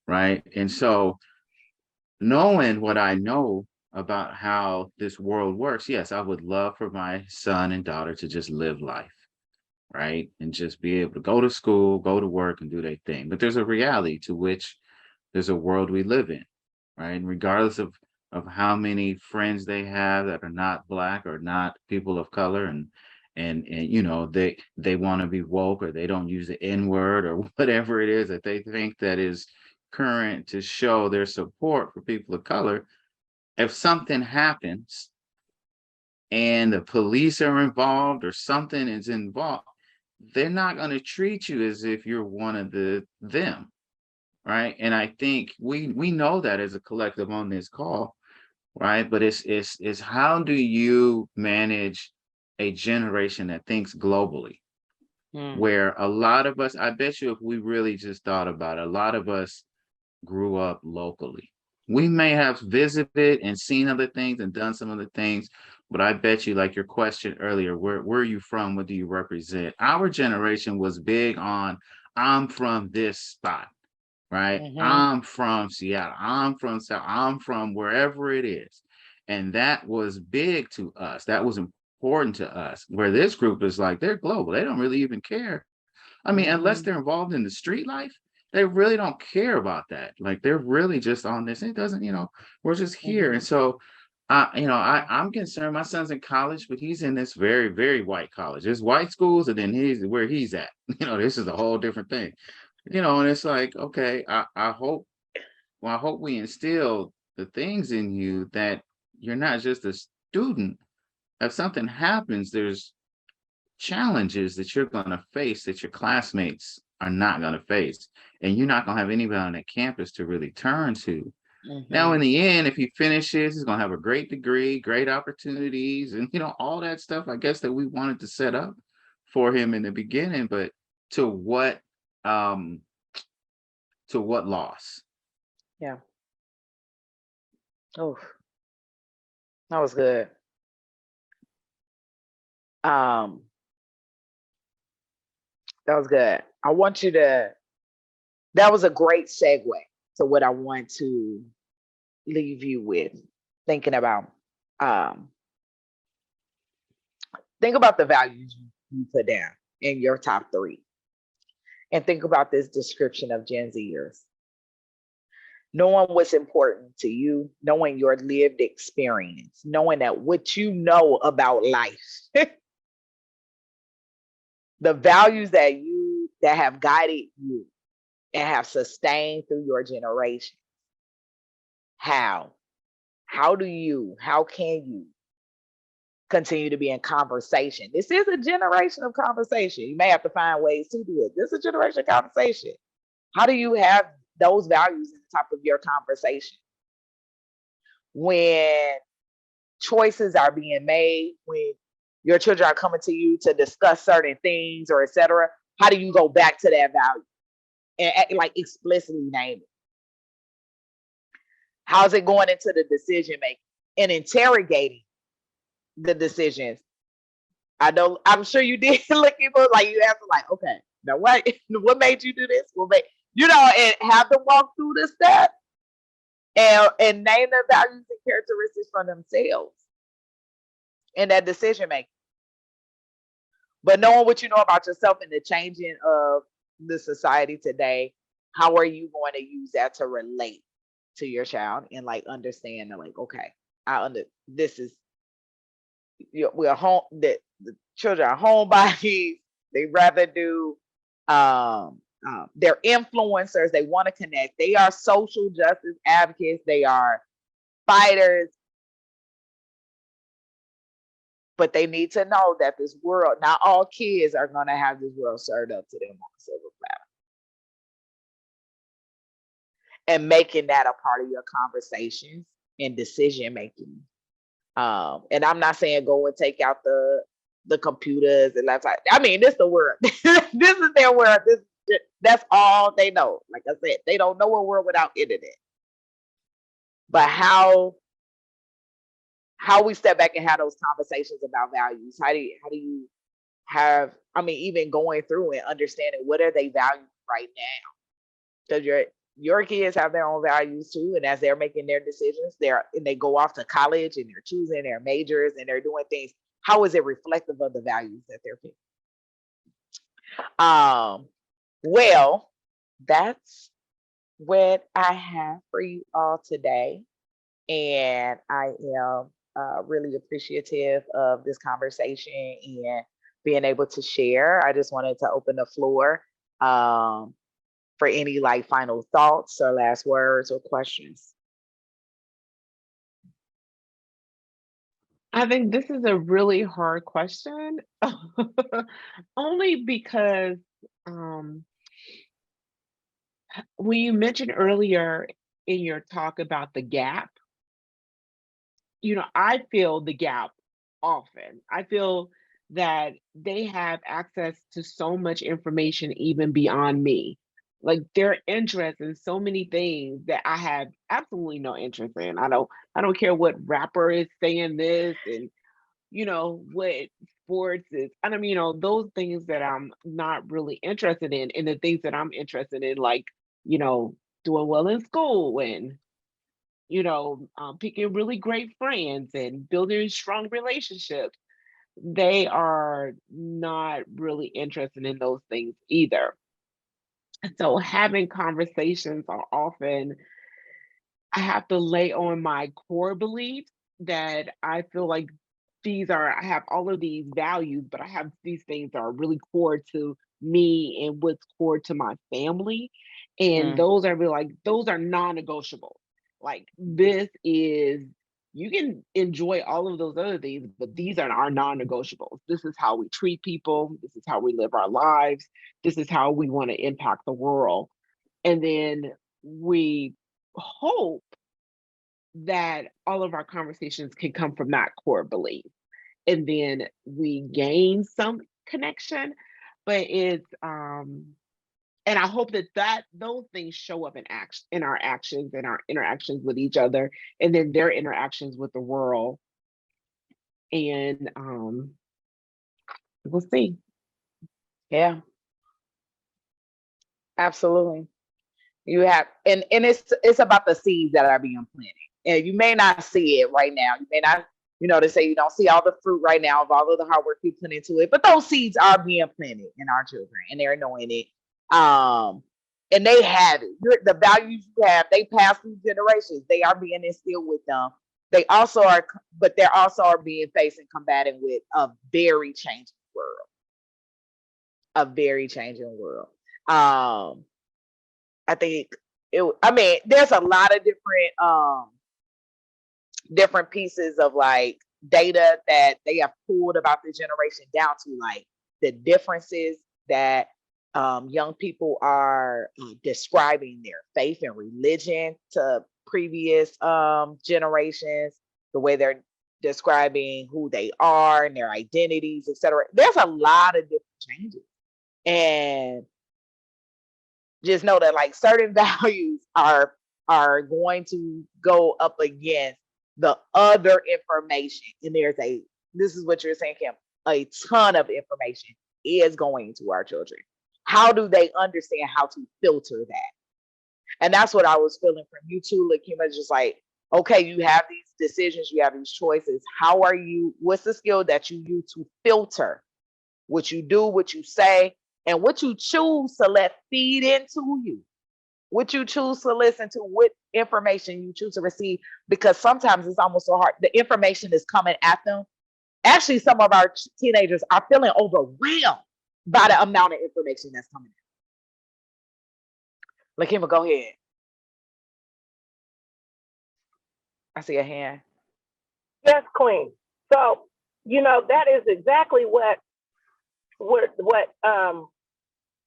right? And so knowing what I know about how this world works, yes, I would love for my son and daughter to just live life, right? And just be able to go to school, go to work, and do their thing. But there's a reality to which there's a world we live in, right? And regardless of how many friends they have that are not Black or not people of color, and they want to be woke, or they don't use the N-word or whatever it is that they think that is current to show their support for people of color. If something happens and the police are involved or something is involved, they're not going to treat you as if you're one of them, right? And I think we know that as a collective on this call, right? But it's how do you manage a generation that thinks globally, where a lot of us, I bet you if we really just thought about it, a lot of us grew up locally. We may have visited and seen other things and done some other things, but I bet you, like your question earlier, where are you from? What do you represent? Our generation was big on, I'm from this spot, right? I'm from Seattle. I'm from South. I'm from wherever it is. And that was big to us. That was important to us. Where this group is like, they're global. They don't really even care. I mean, unless they're involved in the street life, they really don't care about that. Like they're really just on this. It doesn't, we're just here. And so I'm concerned. My son's in college, but he's in this very, very white college. There's white schools, and then he's where he's at. This is a whole different thing. And it's like, okay, I hope we instill the things in you that you're not just a student. If something happens, there's challenges that you're going to face that your classmates are not going to face, and you're not going to have anybody on that campus to really turn to. Now, in the end, if he finishes, he's going to have a great degree, great opportunities, and all that stuff, I guess, that we wanted to set up for him in the beginning. But to what loss? Yeah. Oh, that was good. That was good. That was a great segue to what I want to leave you with, thinking about. Think about the values you put down in your top 3. And think about this description of Gen Zers. Knowing what's important to you, knowing your lived experience, knowing that what you know about life, the values that have guided you and have sustained through your generation. How can you continue to be in conversation? This is a generation of conversation. You may have to find ways to do it. This is a generation of conversation. How do you have those values in the top of your conversation? When choices are being made, when your children are coming to you to discuss certain things or etc., how do you go back to that value and like explicitly name it? How's it going into the decision making and interrogating the decisions? I'm sure you did looking for, like, you have to, like, okay, now what made you do this? And have them walk through the steps and name their values and characteristics for themselves in that decision making. But knowing what you know about yourself and the changing of the society today, how are you going to use that to relate to your child and like understand that, like, okay, we're home, that the children are homebodies. They rather do they're influencers. They want to connect. They are social justice advocates. They are fighters. But they need to know that this world, not all kids are going to have this world served up to them on a silver platter. And making that a part of your conversations and decision making. And I'm not saying go and take out the computers and laptops. I mean, this is the world. This is their world. That's all they know. Like I said, they don't know a world without internet. But how we step back and have those conversations about values? How do you have, even going through and understanding what are they valuing right now? Because your kids have their own values too, and as they're making their decisions, they go off to college and they're choosing their majors and they're doing things. How is it reflective of the values that they're picking? Well, that's what I have for you all today, and I am really appreciative of this conversation and being able to share. I just wanted to open the floor for any like final thoughts or last words or questions. I think this is a really hard question, only because when you mentioned earlier in your talk about the gap, I feel the gap often. I feel that they have access to so much information even beyond me. Like they're interested in so many things that I have absolutely no interest in. I don't care what rapper is saying this and what sports is. I don't those things that I'm not really interested in, and the things that I'm interested in, like, you know, doing well in school and picking really great friends and building strong relationships. They are not really interested in those things either. So having conversations are often, I have to lay on my core beliefs that I feel like I have all of these values, but I have these things that are really core to me and what's core to my family. And Mm. those are non-negotiable. Like this is, you can enjoy all of those other things, but these are our non-negotiables. This is how we treat people. This is how we live our lives. This is how we want to impact the world. And then we hope that all of our conversations can come from that core belief. And then we gain some connection, but and I hope that those things show up in our actions and our interactions with each other, and then their interactions with the world. And we'll see. Yeah, absolutely. You have, and it's about the seeds that are being planted. And you may not see it right now. You may not, they say you don't see all the fruit right now of all of the hard work you put into it, but those seeds are being planted in our children, and they're knowing it. And they have it. The values you have, they pass through generations. They are being instilled with them. They also are, but they're also are being faced and combating with a very changing world. A very changing world. I think there's a lot of different pieces of like data that they have pulled about the generation down to like the differences that young people are describing their faith and religion to previous generations, the way they're describing who they are and their identities, etc. There's a lot of different changes. And just know that like certain values are going to go up against the other information. And this is what you're saying, Kim, a ton of information is going to our children. How do they understand how to filter that? And that's what I was feeling from you too, Lakima, just like, okay, you have these decisions, you have these choices. What's the skill that you use to filter what you do, what you say, and what you choose to let feed into you, what you choose to listen to, what information you choose to receive, because sometimes it's almost so hard. The information is coming at them. Actually, some of our teenagers are feeling overwhelmed by the amount of information that's coming in. Lakima, go ahead. I see a hand. Yes, Queen. So, that is exactly what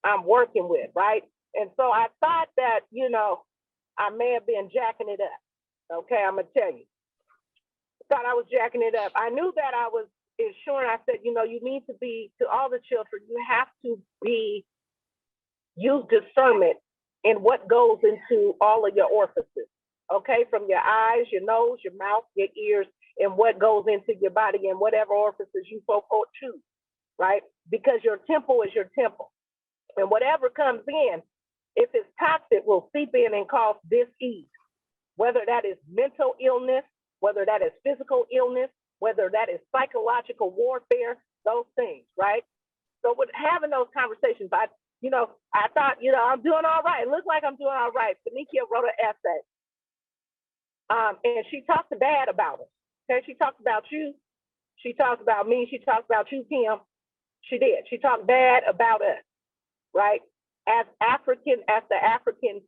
I'm working with, right? And so I thought that, I may have been jacking it up. Okay, I'm gonna tell you. Thought I was jacking it up. I knew that I was ensuring. I said, you need to be, to all the children, you have to use discernment in what goes into all of your orifices. Okay, from your eyes, your nose, your mouth, your ears, and what goes into your body and whatever orifices you so-called choose, right? Because your temple is your temple. And whatever comes in, if it's toxic, will seep in and cause dis-ease, whether that is mental illness, whether that is physical illness, whether that is psychological warfare, those things, right? So with having those conversations, I thought, I'm doing all right. It looks like I'm doing all right. Benicia wrote an essay. And she talked bad about us. Okay, she talked about you. She talked about me. She talked about you, Kim. She did. She talked bad about us, right? As the African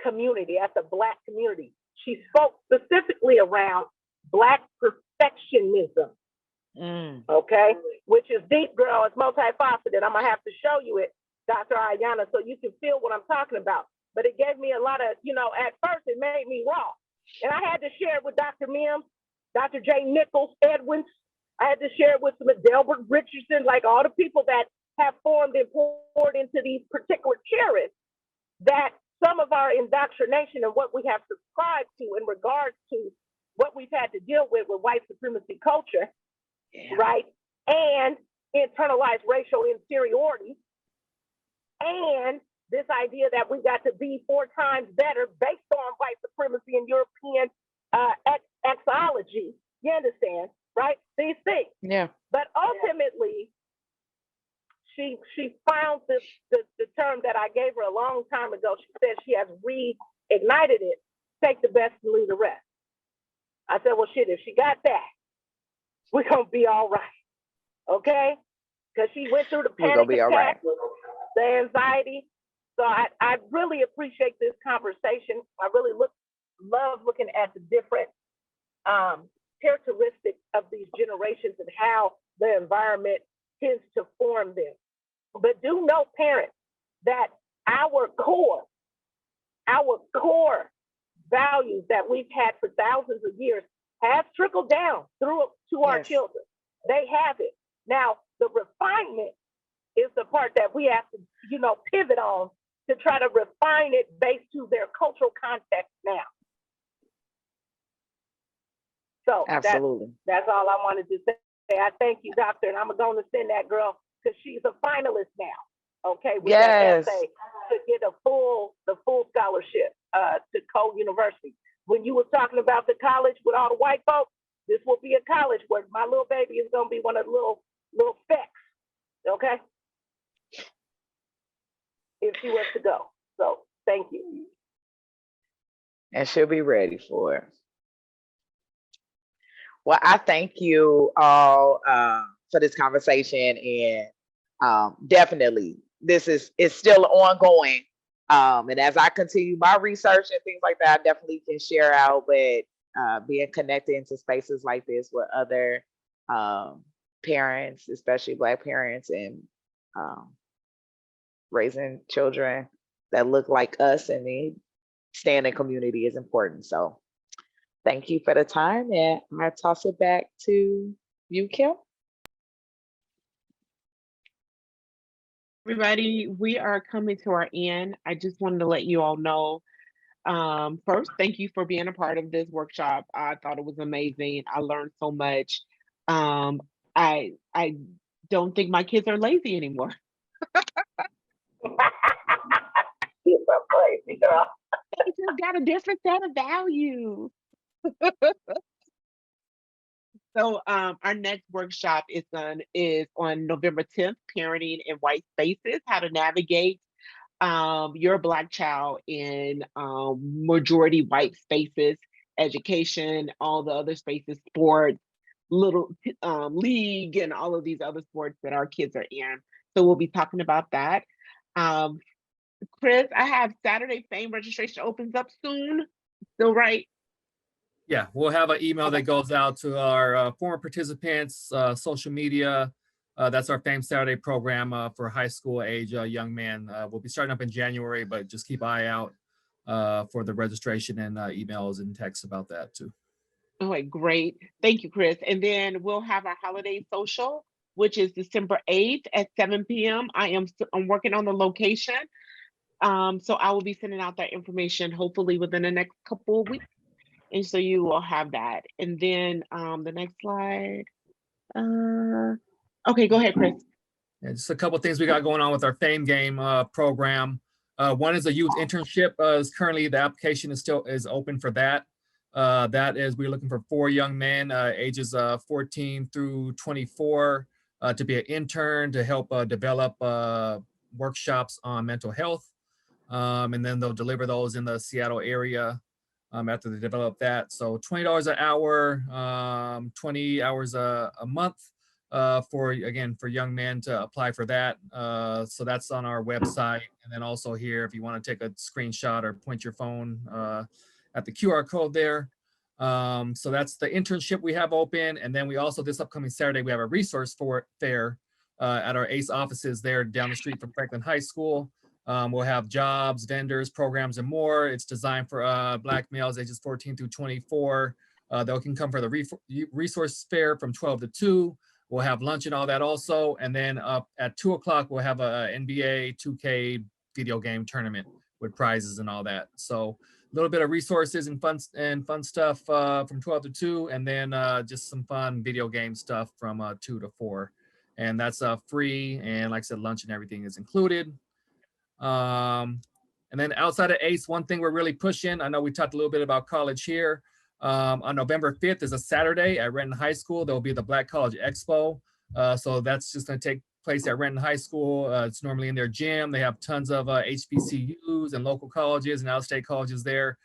community, as the Black community. She spoke specifically around Black perfectionism, okay? Which is deep, girl. It's multifaceted. I'm going to have to show you it, Dr. Ayana, so you can feel what I'm talking about. But it gave me a lot of, at first it made me raw. And I had to share it with Dr. Mims, Dr. J. Nichols, Edwin, I had to share it with some of Delbert Richardson, like all the people that have formed and poured into these particular charities, that some of our indoctrination and what we have subscribed to in regards to what we've had to deal with white supremacy culture, right? And internalized racial inferiority, and this idea that we got to be 4 times better based on white supremacy and European exology. You understand, right? These things. Yeah. But ultimately, she found the term that I gave her a long time ago. She said she has reignited it. Take the best and leave the rest. I said, well, shit, if she got that, we're gonna be all right. Okay? Because she went through the panic attack, the anxiety. So I really appreciate this conversation. I really love looking at the different characteristics of these generations and how the environment tends to form them. But do know, parents, that our core values that we've had for thousands of years have trickled down through to our children. They have it. Now, the refinement is the part that we have to, pivot on to try to refine it based to their cultural context now. So Absolutely. That's all I wanted to say. I thank you, doctor, and I'm going to send that girl because she's a finalist now. Okay, with that essay to get the full scholarship to Cole University. When you were talking about the college with all the white folks, this will be a college where my little baby is going to be one of the little specks. Okay, if she was to go. So thank you. And she'll be ready for it. Well, I thank you all for this conversation, and definitely this is still ongoing. And as I continue my research and things like that, I definitely can share out. But being connected into spaces like this with other parents, especially Black parents, and raising children that look like us and they stand in community is important. So thank you for the time, and I toss it back to you, Kim. Everybody, we are coming to our end. I just wanted to let you all know, first, thank you for being a part of this workshop. I thought it was amazing. I learned so much. I don't think my kids are lazy anymore. You're so crazy, girl. They just got a different set of values. So our next workshop is on November 10th, Parenting in White Spaces, how to navigate your Black child in majority white spaces, education, all the other spaces, sports, little league, and all of these other sports that our kids are in. So we'll be talking about that. Chris, I have Saturday Fame registration opens up soon. Still right? Yeah, we'll have an email that goes out to our former participants, social media. That's our Fame Saturday program for high school age young men. We'll be starting up in January, but just keep an eye out for the registration and emails and texts about that too. All right, great. Thank you, Chris. And then we'll have our holiday social, which is December 8th at 7 p.m. I'm working on the location. So I will be sending out that information hopefully within the next couple of weeks. And so you will have that. And then the next slide. Okay, go ahead, Chris. Yeah, just a couple of things we got going on with our Fame Game program. One is a youth internship. Is currently the application is open for that. That is, we're looking for 4 young men, ages 14 through 24, to be an intern to help develop workshops on mental health. And then they'll deliver those in the Seattle area after they develop that. So $20 an hour, 20 hours a month for young men to apply for that. So that's on our website. And then also here, if you want to take a screenshot or point your phone at the QR code there. So that's the internship we have open. And then we also, this upcoming Saturday, we have a resource fair at our ACE offices there down the street from Franklin High School. We'll have jobs, vendors, programs, and more. It's designed for Black males ages 14 through 24 They can come for the resource fair from 12 to 2. We'll have lunch and all that also. And then up at 2 o'clock, we'll have a NBA 2K video game tournament with prizes and all that. So a little bit of resources and fun stuff from 12 to 2, and then just some fun video game stuff from 2 to 4. And that's free. And like I said, lunch and everything is included. And then outside of ACE, one thing we're really pushing, I know we talked a little bit about college here. On November 5th is a Saturday at Renton High School. There will be the Black College Expo. So that's just going to take place at Renton High School. It's normally in their gym. They have tons of HBCUs and local colleges and out-of-state colleges there.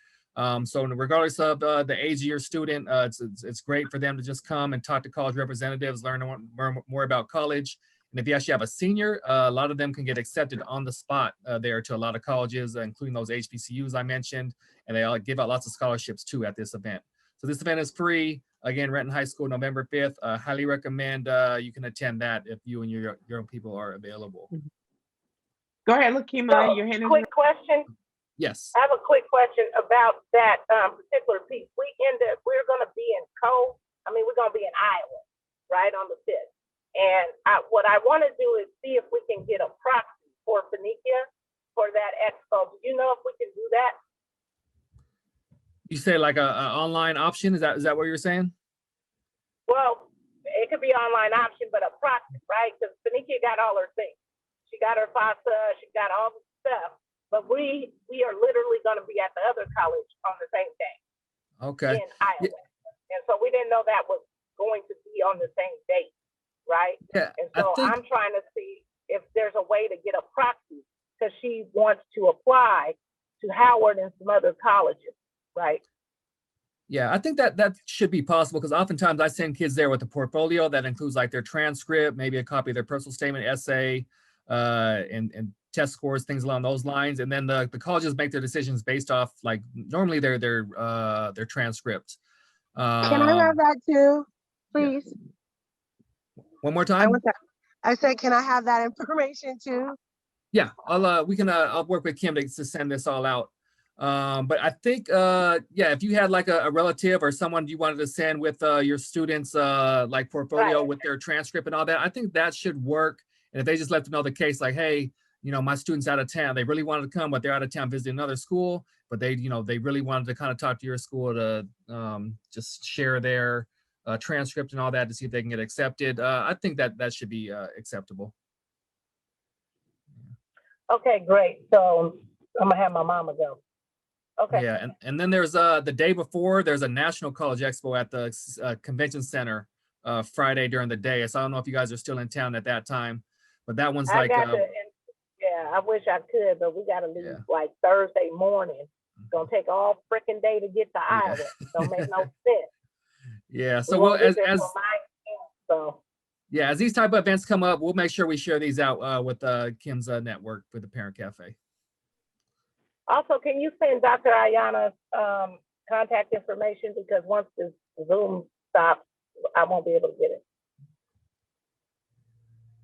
So regardless of the age of your student, it's great for them to just come and talk to college representatives, learn more about college. And if you actually have a senior, a lot of them can get accepted on the spot there to a lot of colleges, including those HBCUs I mentioned. And they all give out lots of scholarships too at this event. So this event is free. Again, Renton High School, November 5th. Highly recommend you can attend that if you and your young people are available. Go ahead, Lakima, your hand is Quick question. Yes. I have a quick question about that particular piece. We're going to be in we're going to be in Iowa, right, on the 5th. And what I want to do is see if we can get a proxy for Phoenicia for that expo. Do you know if we can do that? You say like a online option? Is that what you're saying? Well, it could be an online option, but a proxy, right? Because Phoenicia got all her things. She got her FAFSA, she got all the stuff. But we are literally going to be at the other college on the same day. Okay. In Iowa. And so we didn't know that was going to be on the same date, right? Yeah. And so I'm trying to see if there's a way to get a proxy because she wants to apply to Howard and some other colleges, right? Yeah, I think that should be possible because oftentimes I send kids there with a portfolio that includes like their transcript, maybe a copy of their personal statement, essay, and test scores, things along those lines. And then the colleges make their decisions based off like normally their transcripts. Can I have that too, please? Yeah. One more time. I said, can I have that information too? Yeah, I'll work with Kim to send this all out. But I think, yeah, if you had like a relative or someone you wanted to send with your students, like portfolio with their transcript and all that, I think that should work. And if they just let them know the case, like, hey, my student's out of town, they really wanted to come, but they're out of town visiting another school, but they really wanted to kind of talk to your school to just share their transcript and all that to see if they can get accepted. I think that should be acceptable. Okay, great. So I'm gonna have my mama go. Okay. Yeah, and then there's the day before, there's a National College Expo at the Convention Center Friday during the day. So I don't know if you guys are still in town at that time, but that one's like yeah, I wish I could, but we gotta leave like Thursday morning. It's gonna take all freaking day to get to Iowa. Don't make no sense. Yeah, so as these type of events come up, we'll make sure we share these out with Kim's network for the Parent Cafe. Also, can you send Dr. Ayana's contact information, because once the Zoom stops, I won't be able to get it.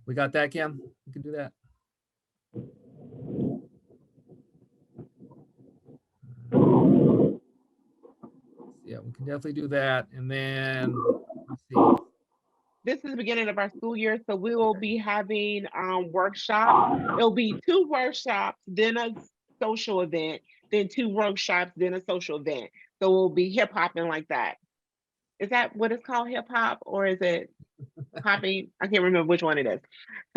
We got that, Kim? We can do that. Yeah, we can definitely do that. And then, let's see. This is the beginning of our school year, so we will be having workshops. It'll be 2 workshops, then a social event, then 2 workshops, then a social event. So we'll be hip hopping like that. Is that what it's called, hip hop, or is it hopping? I can't remember which one it is.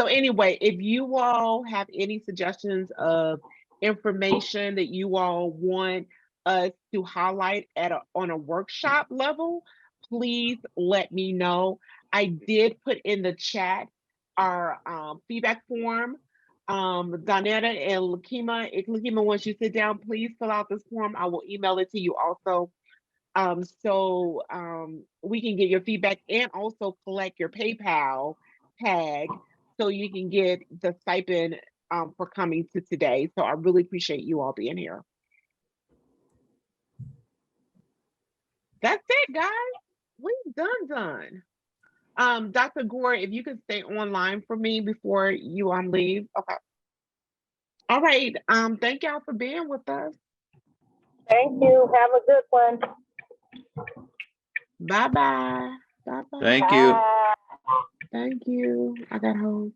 So anyway, if you all have any suggestions of information that you all want us to highlight on a workshop level, please let me know. I did put in the chat our feedback form. Donetta and Lakima, once you sit down, please fill out this form. I will email it to you also. So we can get your feedback and also collect your PayPal tag so you can get the stipend for coming to today. So I really appreciate you all being here. That's it, guys. We've done. Dr. Gore, if you could stay online for me before you leave. Okay. All right. Thank y'all for being with us. Thank you. Have a good one. Bye-bye. Bye-bye. Thank you. Bye. Thank you. I got home.